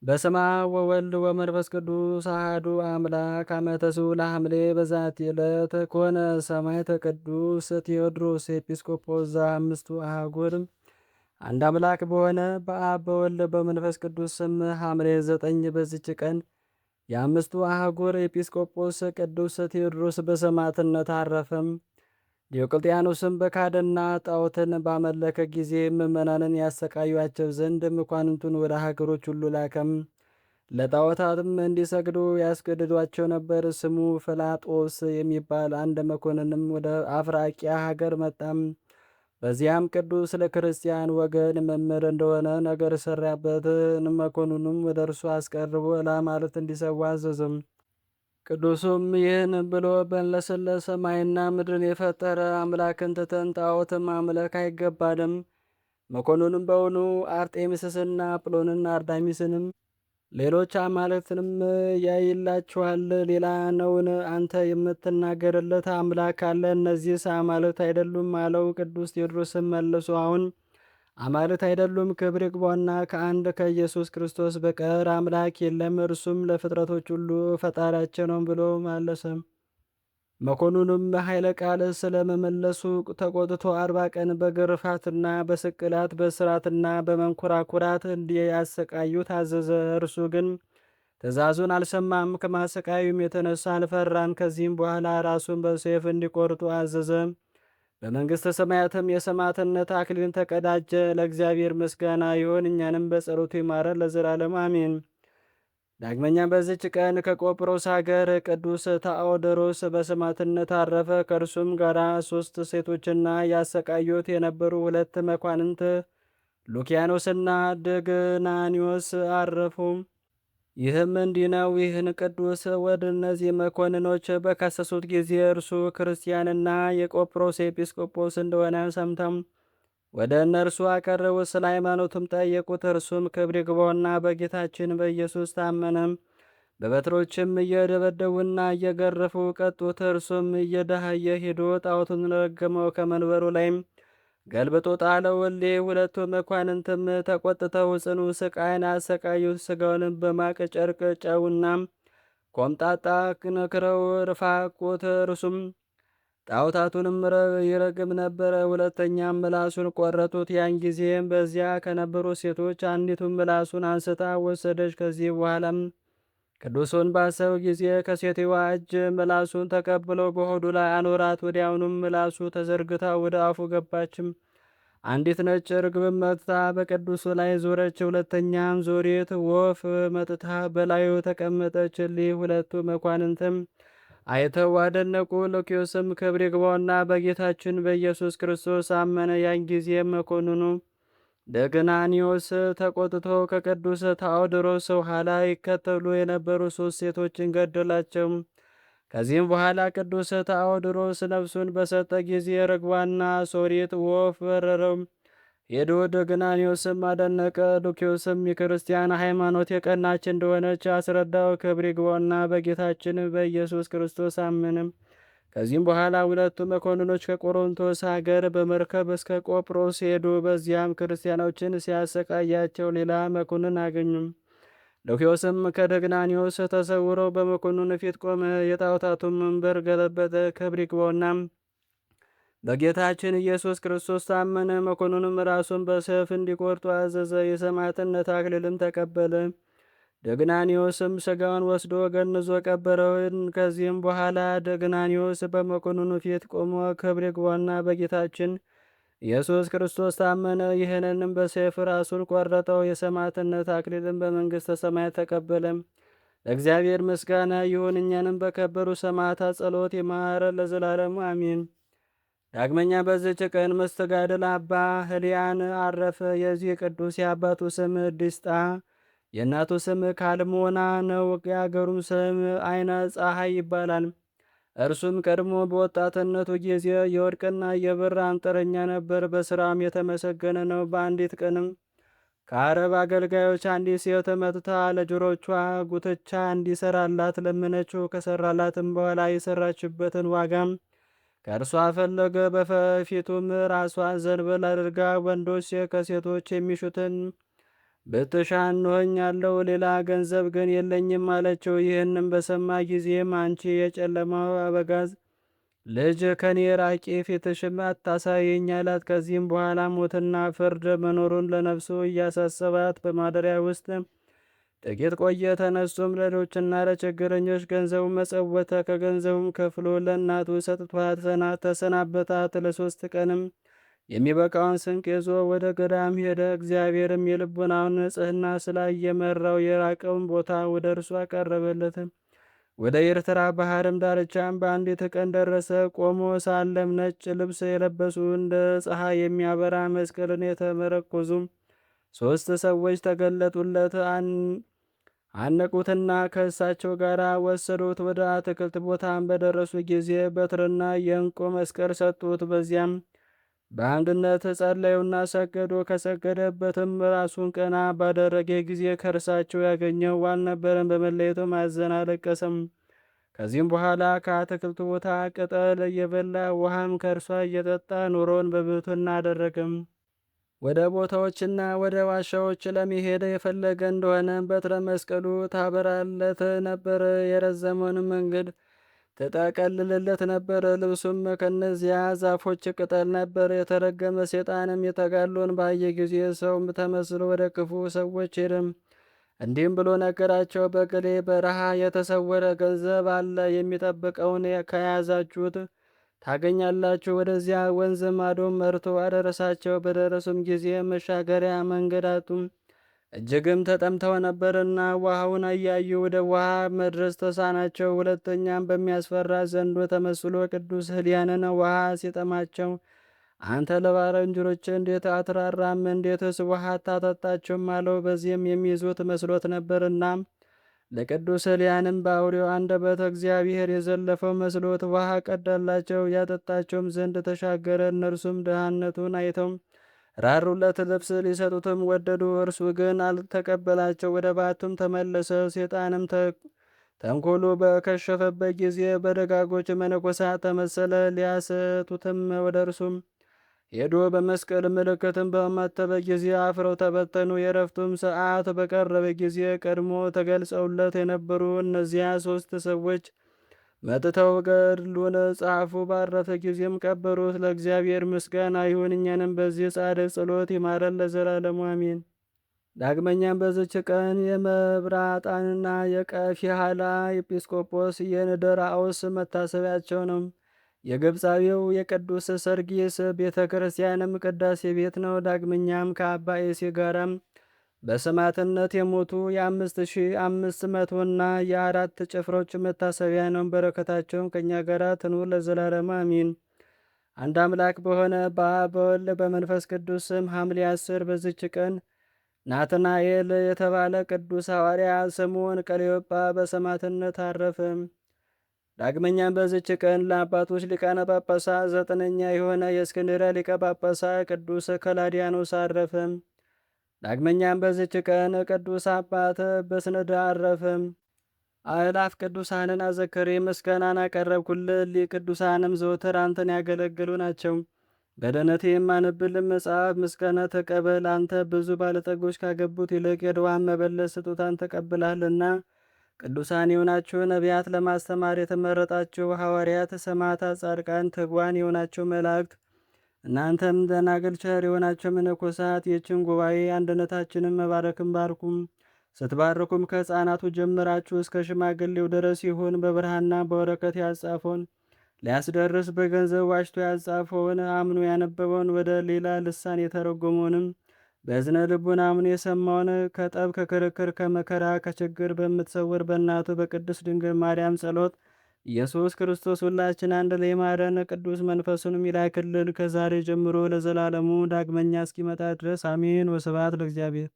በስመ አብ ወወልድ ወመንፈስ ቅዱስ አሐዱ አምላክ። አመ ተስዑ ለሐምሌ በዛቲ ዕለት ኮነ ሰማዕተ ቅዱስ ቴዎድሮስ ኤጲስቆጶስ ዘአምስቱ አህጉር። አንድ አምላክ በሆነ በአብ በወልድ በመንፈስ ቅዱስ ስም ሐምሌ 9 በዚች ቀን የአምስቱ አህጉር ኤጲስቆጶስ ቅዱስ ቴዎድሮስ በሰማዕትነት አረፈም። ዲዮቅልጥያኖስም በካደና ጣዖትን ባመለከ ጊዜ ምዕመናንን ያሰቃዩአቸው ዘንድ መኳንንቱን ወደ ሀገሮች ሁሉ ላከም። ለጣዖታትም እንዲሰግዱ ያስገድዷቸው ነበር። ስሙ ፍላጦስ የሚባል አንድ መኮንንም ወደ አፍራቂያ ሀገር መጣም። በዚያም ቅዱስ ለክርስቲያን ወገን መምህር እንደሆነ ነገር ሰራበት። መኮንኑም ወደ እርሱ አስቀርቦ ለአማልክት እንዲሰዋ አዘዘም። ቅዱሱም ይህን ብሎ በለሰለሰ ሰማይና ምድርን የፈጠረ አምላክን ትተን ጣዖትን ማምለክ አይገባንም። መኮንኑም በውኑ አርጤምስስና አጵሎንና አርዳሚስንም ሌሎች አማልክትንም ያይላችኋል፣ ሌላ ነውን? አንተ የምትናገርለት አምላክ አለ፣ እነዚህስ አማልክት አይደሉም አለው። ቅዱስ ቴዎድሮስም መልሶ አሁን አማልክት አይደሉም፣ ክብር ይግባውና ከአንድ ከኢየሱስ ክርስቶስ በቀር አምላክ የለም፣ እርሱም ለፍጥረቶች ሁሉ ፈጣሪያቸው ነው ብሎ መለሰም። መኮንኑም ኃይለ ቃል ስለመመለሱ ተቆጥቶ 40 ቀን በግርፋትና በስቅላት በስራትና በመንኮራኩራት እንዲያሰቃዩት አዘዘ። እርሱ ግን ትእዛዙን አልሰማም። ከማሰቃዩም የተነሳ አልፈራም። ከዚህም በኋላ ራሱን በሰይፍ እንዲቆርጡ አዘዘ። በመንግሥተ ሰማያትም የሰማዕትነት አክሊልን ተቀዳጀ። ለእግዚአብሔር ምስጋና ይሁን፣ እኛንም በጸሎቱ ይማረን ለዘላለም አሜን። ዳግመኛ በዚች ቀን ከቆጵሮስ ሀገር ቅዱስ ታኦዶሮስ በሰማዕትነት አረፈ። ከእርሱም ጋር 3 ሴቶችና ያሰቃዩት የነበሩ 2 መኳንንት ሉኪያኖስና ድግናኒዎስ አረፉ። ይህም እንዲህ ነው። ይህን ቅዱስ ወደ እነዚህ መኮንኖች በከሰሱት ጊዜ እርሱ ክርስቲያንና የቆጵሮስ ኤጲስቆጶስ እንደሆነ ሰምተው ወደ እነርሱ አቀረቡት። ስለ ሃይማኖቱም ጠየቁት። እርሱም ክብር ይግባውና በጌታችን በኢየሱስ ታመነም። በበትሮችም እየደበደቡና እየገረፉ ቀጡት። እርሱም እየዳህየ ሄዶ ጣዖቱን ረገመው፣ ከመንበሩ ላይም ገልብጦ ጣለው። እሊህ 2 መኳንንትም ተቆጥተው ጽኑ ስቃይን አሰቃዩት። ስጋውንም በማቅ ጨርቅ ጨውና ኮምጣጣ ነክረው ርፋቁት። እርሱም ጣዖታቱንም ይረግም ነበረ። ሁለተኛም ምላሱን ቆረጡት። ያን ጊዜም በዚያ ከነበሩ ሴቶች አንዲቱም ምላሱን አንስታ ወሰደች። ከዚህ በኋላም ቅዱሱን ባሰው ጊዜ ከሴትዋ እጅ ምላሱን ተቀብለው በሆዱ ላይ አኖራት። ወዲያውኑም ምላሱ ተዘርግታ ወደ አፉ ገባችም። አንዲት ነጭ ርግብም መጥታ በቅዱሱ ላይ ዞረች። ሁለተኛም ዞሪት ወፍ መጥታ በላዩ ተቀመጠች። እሊህ 2 መኳንንትም አይተው አደነቁ። ሉኪዮስም ክብር ይግባውና በጌታችን በኢየሱስ ክርስቶስ አመነ። ያን ጊዜም መኮንኑ ደግናኒዎስ ተቆጥቶ ከቅዱስ ታኦዶሮስ ኋላ ይከተሉ የነበሩ 3 ሴቶችን ገደላቸው። ከዚህም በኋላ ቅዱስ ታኦዶሮስ ነፍሱን በሰጠ ጊዜ ርግቧና ሶሪት ወፍ በረረው ሄዶ ደግናኒዎስም አደነቀ። ሉኪዮስም የክርስቲያን ሃይማኖት የቀናች እንደሆነች አስረዳው። ክብር ይግባውና በጌታችን በኢየሱስ ክርስቶስ አምንም። ከዚህም በኋላ 2ቱ መኮንኖች ከቆሮንቶስ ሀገር በመርከብ እስከ ቆጵሮስ ሄዱ። በዚያም ክርስቲያኖችን ሲያሰቃያቸው ሌላ መኮንን አገኙም። ሉኪዮስም ከደግናኒዎስ ተሰውሮ በመኮንኑ ፊት ቆመ። የጣዖታቱን መንበር ገለበጠ። ክብር ይግባውና በጌታችን ኢየሱስ ክርስቶስ ታመነ። መኮንኑም ራሱን በሰይፍ እንዲቆርጡ አዘዘ። የሰማዕትነት አክሊልም ተቀበለ። ደግናኒዎስም ሥጋውን ወስዶ ገንዞ ቀበረው። ከዚህም በኋላ ደግናኒዎስ በመኮንኑ ፊት ቆሞ ክብር ይግባውና በጌታችን ኢየሱስ ክርስቶስ ታመነ። ይህንንም በሰይፍ ራሱን ቆረጠው። የሰማዕትነት አክሊልም በመንግሥተ ሰማያት ተቀበለ። ለእግዚአብሔር ምስጋና ይሁን፣ እኛንም በከበሩ ሰማዕታት ጸሎት ይማረን ለዘላለሙ አሜን። ዳግመኛ በዚች ቀን መስተጋድል አባ ህልያን አረፈ። የዚህ ቅዱስ የአባቱ ስም ድስጣ የእናቱ ስም ካልሞና ነው። የአገሩም ስም አይነ ፀሐይ ይባላል። እርሱም ቀድሞ በወጣትነቱ ጊዜ የወርቅና የብር አንጥረኛ ነበር። በስራም የተመሰገነ ነው። በአንዲት ቀንም ከአረብ አገልጋዮች አንዲት ሴት መጥታ ለጆሮቿ ጉትቻ እንዲሰራላት ለመነችው። ከሰራላትም በኋላ የሰራችበትን ዋጋም ከእርሷ ፈለገ። በፊቱም ራሷን ዘንበል አድርጋ ወንዶች ከሴቶች የሚሹትን ብትሻ እንሆኛለሁ፣ ሌላ ገንዘብ ግን የለኝም አለችው። ይህንም በሰማ ጊዜም አንቺ የጨለማው አበጋዝ ልጅ ከኔ ራቂ፣ ፊትሽም አታሳየኝ አላት። ከዚህም በኋላ ሞትና ፍርድ መኖሩን ለነፍሱ እያሳሰባት በማደሪያ ውስጥ ጥቂት ቆየ። ተነሱም ለድሆችና ለችግረኞች ገንዘቡ መጸወተ። ከገንዘቡም ከፍሎ ለእናቱ ሰጥቷት ተሰናበታት። ለ3 ቀንም የሚበቃውን ስንቅ ይዞ ወደ ገዳም ሄደ። እግዚአብሔርም የልቡናውን ንጽሕና ስላየመራው የራቀውን ቦታ ወደ እርሱ አቀረበለት። ወደ ኤርትራ ባህርም ዳርቻም በአንዲት ቀን ደረሰ። ቆሞ ሳለም ነጭ ልብስ የለበሱ እንደ ፀሐይ የሚያበራ መስቀልን የተመረኮዙ 3 ሰዎች ተገለጡለት። አነቁትና ከእሳቸው ጋር ወሰዱት። ወደ አትክልት ቦታም በደረሱ ጊዜ በትርና የዕንቁ መስቀል ሰጡት። በዚያም በአንድነት ጸለዩና ሰገዱ። ከሰገደበትም ራሱን ቀና ባደረገ ጊዜ ከእርሳቸው ያገኘው አልነበረም። በመለየቱም አዘነ፣ አለቀሰም። ከዚህም በኋላ ከአትክልቱ ቦታ ቅጠል እየበላ ውሃም ከእርሷ እየጠጣ ኑሮን በብሕትውና አደረገም። ወደ ቦታዎችና ወደ ዋሻዎች ለመሄድ የፈለገ እንደሆነ በትረ መስቀሉ ታበራለት ነበር። የረዘመውን መንገድ ተጠቀልልለት ነበር። ልብሱም ከነዚያ ዛፎች ቅጠል ነበር። የተረገመ ሴጣንም የተጋድሎን ባየ ጊዜ ሰውም ተመስሎ ወደ ክፉ ሰዎች ሄደም እንዲህም ብሎ ነገራቸው። በገሌ በረሃ የተሰወረ ገንዘብ አለ። የሚጠብቀውን ከያዛችሁት ታገኛላችሁ። ወደዚያ ወንዝ ማዶም መርቶ አደረሳቸው። በደረሱም ጊዜ መሻገሪያ መንገድ አጡም። እጅግም ተጠምተው ነበርና ውሃውን እያዩ ወደ ውሃ መድረስ ተሳናቸው። ሁለተኛም በሚያስፈራ ዘንዶ ተመስሎ ቅዱስ ሕሊያንን ውሃ ሲጠማቸው አንተ ለባልንጀሮች እንዴት አትራራም? እንዴትስ ውሃ አታጠጣቸውም? አለው። በዚህም የሚይዙት መስሎት ነበርና ለቅዱስ ሕሊያንም በአውሬው አንደበት እግዚአብሔር የዘለፈው መስሎት ውሃ ቀዳላቸው፣ ያጠጣቸውም ዘንድ ተሻገረ። እነርሱም ድሃነቱን አይተው ራሩለት፣ ልብስ ሊሰጡትም ወደዱ። እርሱ ግን አልተቀበላቸው። ወደ ባቱም ተመለሰ። ሴጣንም ተንኮሉ በከሸፈበት ጊዜ በደጋጎች መነኮሳት ተመሰለ። ሊያሰቱትም ወደ እርሱም ሄዶ በመስቀል ምልክትም በማተበ ጊዜ አፍረው ተበተኑ። የረፍቱም ሰዓት በቀረበ ጊዜ ቀድሞ ተገልጸውለት የነበሩ እነዚያ 3 ሰዎች መጥተው ገድሉን ጻፉ። ባረፈ ጊዜም ቀበሩት። ለእግዚአብሔር ምስጋና ይሁን፣ እኛንም በዚህ ጻድቅ ጸሎት ይማረን ለዘላለሙ አሜን። ዳግመኛም በዝች ቀን የመብራጣንና የቀፊሃላ ኤጲስቆጶስ የንደራኦስ መታሰቢያቸው ነው። የግብፃዊው የቅዱስ ሰርጊስ ቤተ ክርስቲያንም ቅዳሴ ቤት ነው። ዳግመኛም ከአባ ኤሴ ጋራም በሰማዕትነት የሞቱ የ5500ና የ4 ጭፍሮች መታሰቢያ ነው። በረከታቸውም ከእኛ ጋር ትኑር ለዘላለሙ አሚን። አንድ አምላክ በሆነ በአብ በወልድ በመንፈስ ቅዱስ ስም ሐምሌ 10 በዝች ቀን ናትናኤል የተባለ ቅዱስ ሐዋርያ ስምዖን ቀለዮጳ በሰማዕትነት አረፈ። ዳግመኛም በዝች ቀን ለአባቶች ሊቃነ ጳጳሳት 9ኛ የሆነ የእስክንድርያ ሊቀ ጳጳሳት ቅዱስ ከላዲያኖስ አረፈ። ዳግመኛም በዝች ቀን ቅዱስ አባት በስንዳ አረፈ። አእላፍ ቅዱሳንን አዘክሬ ምስጋናን አቀረብኩልህ። ቅዱሳንም ዘወትር አንተን ያገለግሉ ናቸው። በደህንነቴ የማነብልን መጽሐፍ ምስጋና ተቀበል። አንተ ብዙ ባለጠጎች ካገቡት ይልቅ የድዋን መበለት ስጦታን ተቀብላለና። ቅዱሳን የሆናችሁ ነቢያት፣ ለማስተማር የተመረጣችሁ ሐዋርያት፣ ሰማዕታት፣ ጻድቃን፣ ትጉዋን የሆናችሁ መላእክት፣ እናንተም ደናግል ቸር የሆናችሁ መነኮሳት ይህችን ጉባኤ አንድነታችንን መባረክን ባርኩም። ስትባርኩም ከሕፃናቱ ጀምራችሁ እስከ ሽማግሌው ድረስ ይሁን። በብርሃንና በወረቀት ያጻፈውን ሊያስደርስ በገንዘብ ዋጅቶ ያጻፈውን አምኖ ያነበበውን ወደ ሌላ ልሳን የተረጎመውንም በእዝነ ልቡን አምኖ የሰማውን ከጠብ ከክርክር ከመከራ ከችግር በምትሰውር በእናቱ በቅድስት ድንግል ማርያም ጸሎት ኢየሱስ ክርስቶስ ሁላችን አንድ ላይ ማረን። ቅዱስ መንፈሱንም ይላክልን ከዛሬ ጀምሮ ለዘላለሙ ዳግመኛ እስኪመጣ ድረስ አሜን። ወስብሐት ለእግዚአብሔር።